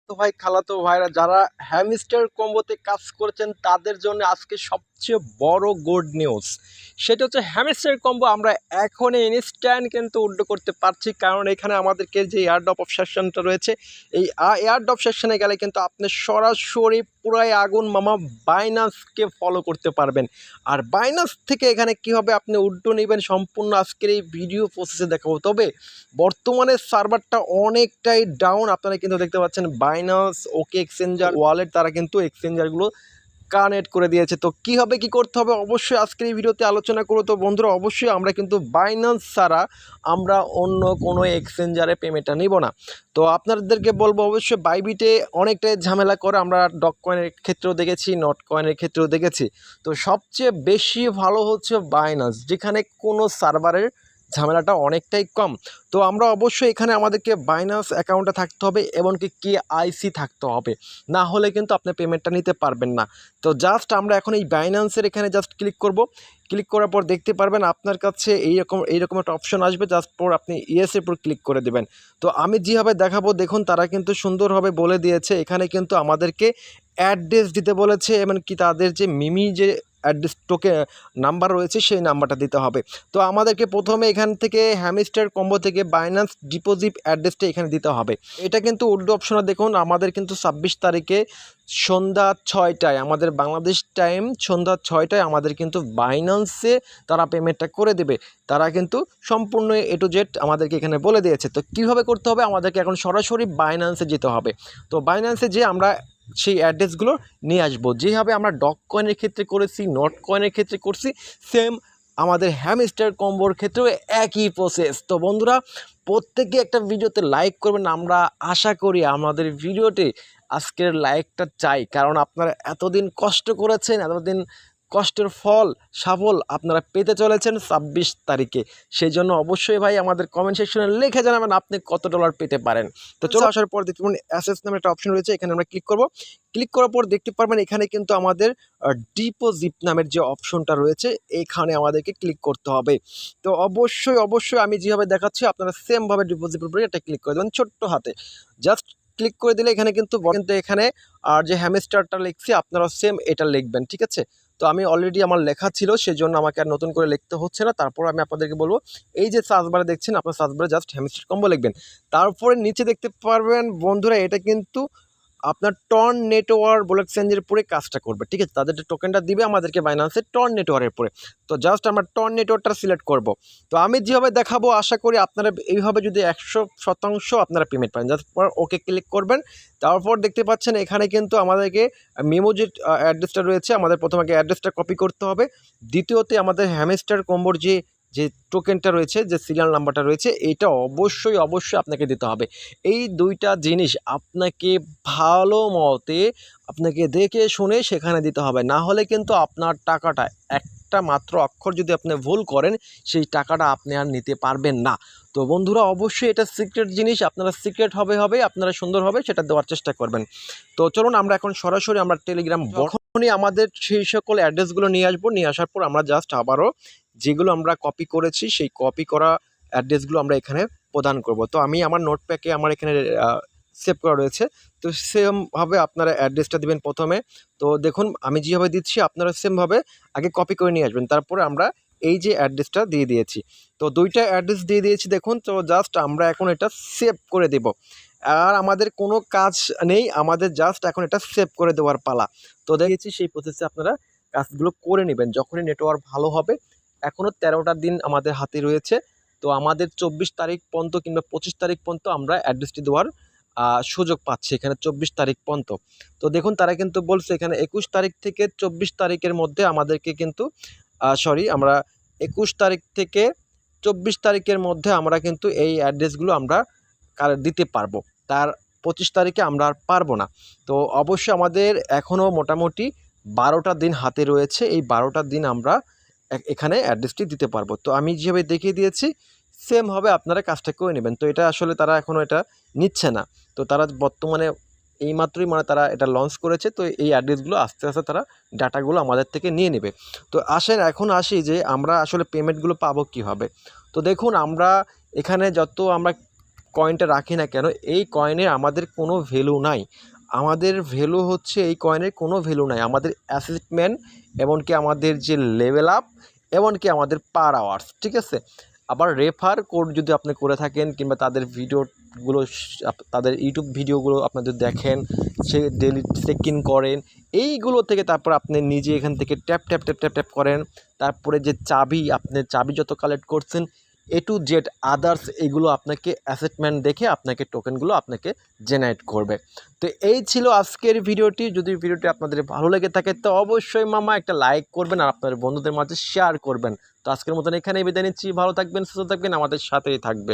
তো ভাই খালাতো ভাইরা যারা হ্যামস্টার কম্বোতে কাজ করেছেন তাদের জন্য আজকে সবচেয়ে বড় গুড নিউজ। সেটা হচ্ছে হ্যামস্টার কম্বো আমরা এখন ইনস্ট্যান্ট কিন্তু উইথড্র করতে পারছি, কারণ এখানে আমাদেরকে যে এয়ারড্রপ অফ সেশনটা রয়েছে, এই এয়ারড্রপ সেশনে গেলে কিন্তু আপনি সরাসরি পুরাই আগুন মামা বাইনান্সকে ফলো করতে পারবেন। আর বাইনান্স থেকে এখানে কি হবে, আপনি উইথড্র নেবেন সম্পূর্ণ আজকের এই ভিডিও প্রসেসে দেখাবো। তবে বর্তমানে সার্ভারটা অনেকটাই ডাউন, আপনারা কিন্তু দেখতে পাচ্ছেন বাইনান্স ওকে এক্সচেঞ্জার ওয়ালেট তারা কিন্তু এক্সচেঞ্জারগুলো কানেক্ট করে দিয়েছে। তো কি হবে, কি করতে হবে, অবশ্যই আজকের এই ভিডিওতে আলোচনা করব। তো বন্ধুরা অবশ্যই আমরা কিন্তু বাইনান্স ছাড়া আমরা অন্য কোনো এক্সচেঞ্জারে পেমেন্টটা নিব না। তো আপনাদেরকে বলবো অবশ্যই বাইবিটে অনেকটাই ঝামেলা করে, আমরা ডক কয়েনের ক্ষেত্রেও দেখেছি, নট কয়েনের ক্ষেত্রেও দেখেছি। তো সবচেয়ে বেশি ভালো হচ্ছে বাইনান্স, যেখানে কোনো সার্ভারের ঝামেলাটা অনেকটাই কম। তো আমরা অবশ্যই এখানে আমাদেরকে বাইনান্স অ্যাকাউন্টে থাকতে হবে, এমনকি KYC থাকতে হবে, না হলে কিন্তু আপনি পেমেন্টটা নিতে পারবেন না। তো জাস্ট আমরা এখন এই বাইনান্সের এখানে জাস্ট ক্লিক করব। ক্লিক করার পর দেখতে পারবেন আপনার কাছে এইরকম একটা অপশন আসবে, জাস্ট পর আপনি ইয়েসের উপর ক্লিক করে দেবেন। তো আমি যেভাবে দেখাবো দেখুন, তারা কিন্তু সুন্দরভাবে বলে দিয়েছে এখানে কিন্তু আমাদেরকে অ্যাড্রেস দিতে বলেছে, এমনকি তাদের যে মিমি যে অ্যাড্রেস টোকে নাম্বার রয়েছে সেই নাম্বারটা দিতে হবে। তো আমাদেরকে প্রথমে এখান থেকে হ্যামস্টার কম্বো থেকে বাইনান্স ডিপোজিট অ্যাড্রেসটা এখানে দিতে হবে। এটা কিন্তু উর্দু অপশনে দেখুন, আমাদের কিন্তু 26 তারিখে সন্ধ্যা 6টায় আমাদের বাংলাদেশ টাইম সন্ধ্যা 6টায় আমাদের কিন্তু বাইনান্সে তারা পেমেন্টটা করে দেবে। তারা কিন্তু সম্পূর্ণ A to Z আমাদেরকে এখানে বলে দিয়েছে। তো কীভাবে করতে হবে, আমাদেরকে এখন সরাসরি বাইনান্সে যেতে হবে। তো বাইনান্সে যে আমরা সেই অ্যাড্রেসগুলো নিয়ে আসবো, যেভাবে আমরা ডক কয়েনের ক্ষেত্রে করেছি, নট কয়েনের ক্ষেত্রে করছি, সেম আমাদের হ্যামস্টার কম্বোর ক্ষেত্রেও একই প্রসেস। তো বন্ধুরা প্রত্যেকে একটা ভিডিওতে লাইক করবেন, আমরা আশা করি আমাদের ভিডিওতে আজকের লাইকটা চাই, কারণ আপনারা এতদিন কষ্ট করেছেন, এতদিন কষ্টের সাফল আপনারা পেতে চলেছেন 26 তারিখে। সেই জন্য অবশ্যই ভাই আমাদের কমেন্ট সেকশনে লিখে জানাবেন আপনি কত ডলার পেতে পারেন। তো চলো আসার পর দেখতে পাবেন অ্যাসেস নামে একটা অপশন রয়েছে, এখানে আমরা ক্লিক করব। ক্লিক করার পর দেখতে পারবেন এখানে কিন্তু আমাদের ডিপোজিট নামের যে অপশনটা রয়েছে এখানে আমাদেরকে ক্লিক করতে হবে। তো অবশ্যই আমি যেভাবে দেখাচ্ছি আপনারা সেমভাবে ডিপোজিটের উপরে এটা ক্লিক করে দেবেন ছোট্ট হাতে। জাস্ট ক্লিক করে দিলে এখানে কিন্তু এখানে আর যে হ্যামস্টারটা লিখছি আপনারা সেম এটা লিখবেন, ঠিক আছে? তো আমি অলরেডি আমার লেখা ছিল, সেজন্য আমাকে আর নতুন করে লিখতে হচ্ছে না। তারপর আমি আপনাদেরকে বলবো, এই যে সার্চবারে দেখছেন, আপনার সার্চবারে জাস্ট হ্যামস্টার কম্বো লিখবেন। তারপরে নিচে দেখতে পারবেন বন্ধুরা, এটা কিন্তু আপনার টর্ন নেটওয়ার্ক ব্লক এক্সচেঞ্জের উপরে কাজটা করবে, ঠিক আছে? তাদের যে টোকেনটা দিবে আমাদেরকে বাইনান্সের টর্ন নেটওয়ার্কের উপরে। তো জাস্ট আমরা টর্ন নেটওয়ার্কটা সিলেক্ট করব। তো আমি যেভাবে দেখাবো আশা করি আপনারা এইভাবে যদি 100% আপনারা পেমেন্ট পান, জাস্ট ওকে ক্লিক করবেন। তারপর দেখতে পাচ্ছেন এখানে কিন্তু আমাদেরকে মেমো যে অ্যাড্রেসটা রয়েছে, আমাদের প্রথমে আগে অ্যাড্রেসটা কপি করতে হবে। দ্বিতীয়তে আমাদের হ্যামস্টার কম্বোর যে টোকেনটা রয়েছে, যে সিরিয়াল নাম্বারটা রয়েছে, এটা অবশ্যই আপনাকে দিতে হবে। এই দুইটা জিনিস আপনাকে ভালো মতে আপনাকে দেখে শুনে সেখানে দিতে হবে, না হলে কিন্তু আপনার টাকাটা একটা মাত্র অক্ষর যদি আপনি ভুল করেন সেই টাকাটা আপনি আর নিতে পারবেন না। তো বন্ধুরা অবশ্যই এটা সিক্রেট জিনিস, আপনারা সিক্রেট হবে আপনারা সুন্দরভাবে সেটা দেওয়ার চেষ্টা করবেন। তো চলুন আমরা এখন সরাসরি আমরা টেলিগ্রাম যখনই আমাদের সেই সকল অ্যাড্রেসগুলো নিয়ে আসবো, নিয়ে আসার পর আমরা জাস্ট আবারও যেগুলো আমরা কপি করেছি সেই কপি করা অ্যাড্রেসগুলো আমরা এখানে প্রদান করব। তো আমি আমার নোটপ্যাকে আমার এখানে সেভ করা রয়েছে। তো সেমভাবে আপনারা অ্যাড্রেসটা দিবেন প্রথমে। তো দেখুন আমি যেভাবে দিচ্ছি আপনারা সেমভাবে আগে কপি করে নিয়ে আসবেন। তারপরে আমরা এই যে অ্যাড্রেসটা দিয়ে দিয়েছি, তো দুইটা অ্যাড্রেস দিয়ে দিয়েছি দেখুন। তো জাস্ট আমরা এখন এটা সেভ করে দেব, আর আমাদের কোনো কাজ নেই, আমাদের জাস্ট এখন এটা সেভ করে দেওয়ার পালা। তো দেখেছি সেই প্রসেসে আপনারা কাজগুলো করে নেবেন যখনই নেটওয়ার্ক ভালো হবে। এখনও 13টা দিন আমাদের হাতে রয়েছে। তো আমাদের 24 তারিখ পর্যন্ত কিংবা 25 তারিখ পর্যন্ত আমরা অ্যাড্রেসটি দেওয়ার সুযোগ পাচ্ছি এখানে 24 তারিখ পর্যন্ত। তো দেখুন তারা কিন্তু বলছে এখানে 21 তারিখ থেকে 24 তারিখের মধ্যে আমাদেরকে কিন্তু আমরা 21 তারিখ থেকে 24 তারিখের মধ্যে আমরা কিন্তু এই অ্যাড্রেসগুলো আমরা দিতে পারবো। তার 25 তারিখে আমরা আর পারবো না। তো অবশ্যই আমাদের এখনও মোটামুটি 12টা দিন হাতে রয়েছে। এই 12টা দিন আমরা এখানে অ্যাড্রেসটি দিতে পারবো। তো আমি যেভাবে দেখিয়ে দিয়েছি সেমভাবে আপনারা কাজটা করে নেবেন। তো এটা আসলে তারা এখনও এটা নিচ্ছে না। তো তারা বর্তমানে এইমাত্রই তারা এটা লঞ্চ করেছে। তো এই অ্যাড্রেসগুলো আস্তে তারা ডাটাগুলো আমাদের থেকে নিয়ে নেবে। তো এখন আসি যে আমরা আসলে পেমেন্টগুলো পাবো কীভাবে। তো দেখুন আমরা এখানে যত আমরা কয়েনটা রাখি না কেন, এই কয়েনের আমাদের কোনো ভ্যালু নাই। আমাদের ভ্যালু হচ্ছে এই কয়েনের কোনো ভ্যালু নাই। আমাদের অ্যাচিভমেন্ট, এমনকি আমাদের যে লেভেল আপ, এমনকি আমাদের পার আওয়ার্স, ঠিক আছে। আবার রেফার কোড যদি আপনি করে থাকেন কিংবা তাদের ভিডিওগুলো তাদের ইউটিউব ভিডিওগুলো আপনাদের দেখেন, সে ডেলি চেক ইন করেন, এইগুলো থেকে তারপর আপনি নিজে এখান থেকে tap tap tap tap tap করেন। তারপরে যে চাবি, আপনি চাবি যত কালেক্ট করছেন এ টু জেড আদার্স, এগুলো আপনাকে অ্যাসেটমেন্ট দেখে আপনাকে টোকেনগুলো আপনাকে জেনারেট করবে। তো এই ছিল আজকের ভিডিওটি। যদি ভিডিওটি আপনাদের ভালো লেগে থাকে তো অবশ্যই মামা একটা লাইক করবেন আর আপনার বন্ধুদের মাঝে শেয়ার করবেন। তো আজকের মতন এখানেই বিদায় নিচ্ছি। ভালো থাকবেন, সুস্থ থাকবেন, আমাদের সাথেই থাকবেন।